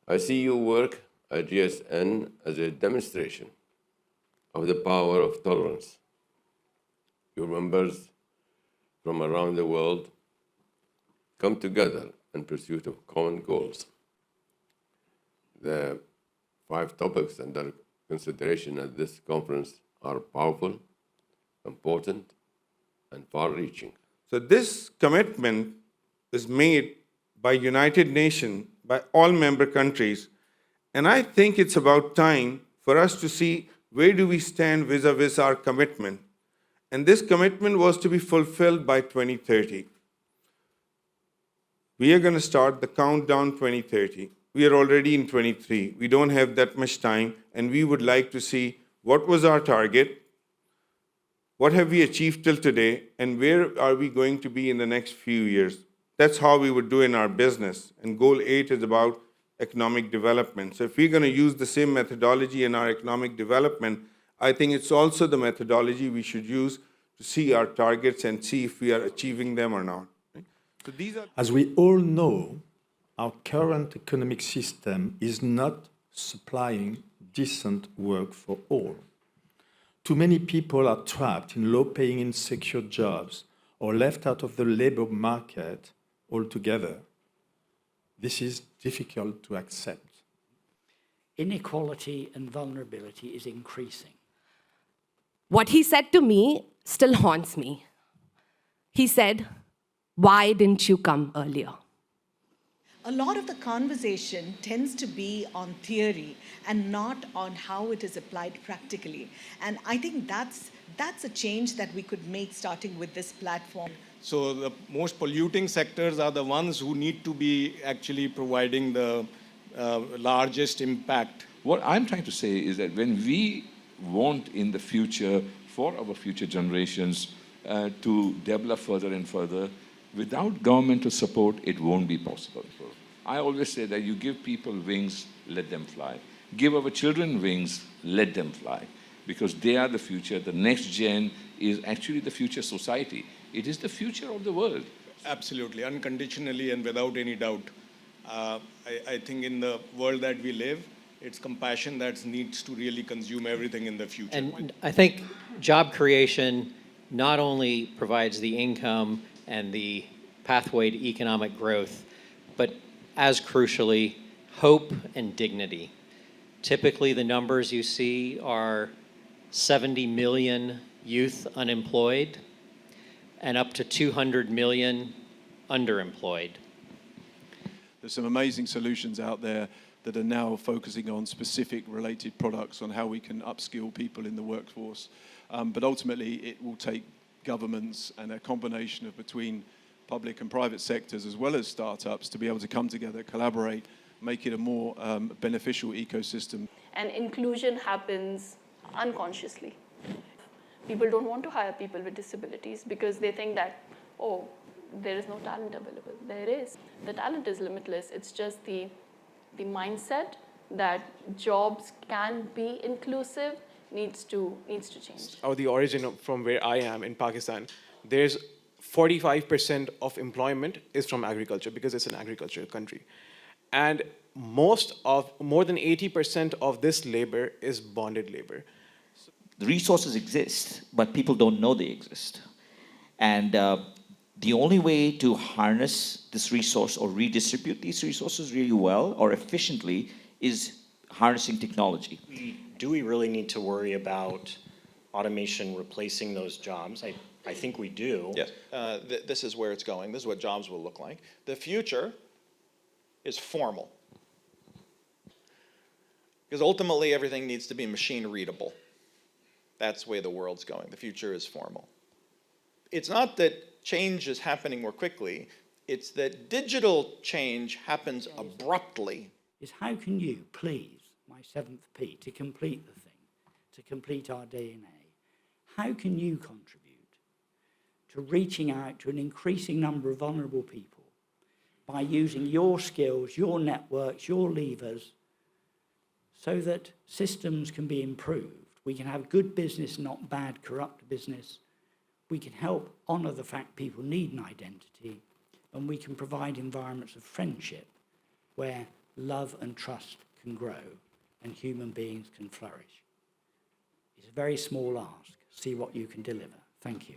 I see your work at GSN as a demonstration of the power of tolerance. Your members from around the world come together in pursuit of common goals. The 5 topics under consideration at this conference are powerful, important, and far-reaching. So this commitment is made by United Nations, by all member countries, and I think it's about time for us to see where do we stand vis-a-vis our commitment. And this commitment was to be fulfilled by 2030. We are going to start the countdown 2030. We are already in 23. We don't have that much time, and we would like to see what was our target, what have we achieved till today, and where are we going to be in the next few years. That's how we would do in our business. And goal 8 is about economic development. So if we're going to use the same methodology in our economic development, I think it's also the methodology we should use to see our targets and see if we are achieving them or not. So these are. As we all know, our current economic system is not supplying decent work for all. Too many people are trapped in low-paying, insecure jobs or left out of the labor market altogether. This is difficult to accept. Inequality and vulnerability is increasing. What he said to me still haunts me. He said, "Why didn't you come earlier?" A lot of the conversation tends to be on theory and not on how it is applied practically. And I think that's a change that we could make starting with this platform. So the most polluting sectors are the ones who need to be actually providing the largest impact. What I'm trying to say is that when we want in the future for our future generations to develop further and further, without governmental support, it won't be possible. I always say that you give people wings, let them fly. Give our children wings, let them fly. Because they are the future. The next gen is actually the future society. It is the future of the world. Absolutely, unconditionally and without any doubt. I think in the world that we live, it's compassion that needs to really consume everything in the future. And I think job creation not only provides the income and the pathway to economic growth, but as crucially, hope and dignity. Typically, the numbers you see are 70 million youth unemployed and up to 200 million underemployed. There's some amazing solutions out there that are now focusing on specific related products on how we can upskill people in the workforce. But ultimately, it will take governments and a combination of between public and private sectors as well as startups to be able to come together, collaborate, make it a more beneficial ecosystem. And inclusion happens unconsciously. People don't want to hire people with disabilities because they think that, oh, there is no talent available. There is. The talent is limitless. It's just the mindset that jobs can be inclusive needs to change. Or the origin from where I am in Pakistan, there's 45% of employment is from agriculture because it's an agricultural country. And more than 80% of this labor is bonded labor. The resources exist, but people don't know they exist. And the only way to harness this resource or redistribute these resources really well or efficiently is harnessing technology. Do we really need to worry about automation replacing those jobs? I think we do. Yes, this is where it's going. This is what jobs will look like. The future is formal. Because ultimately everything needs to be machine readable. That's the way the world's going. The future is formal. It's not that change is happening more quickly, it's that digital change happens abruptly. Is how can you, please, my 7th P, to complete the thing, to complete our DNA, how can you contribute to reaching out to an increasing number of vulnerable people by using your skills, your networks, your levers, so that systems can be improved? We can have good business, not bad, corrupt business. We can help honor the fact people need an identity, and we can provide environments of friendship where love and trust can grow and human beings can flourish. It's a very small ask. See what you can deliver. Thank you.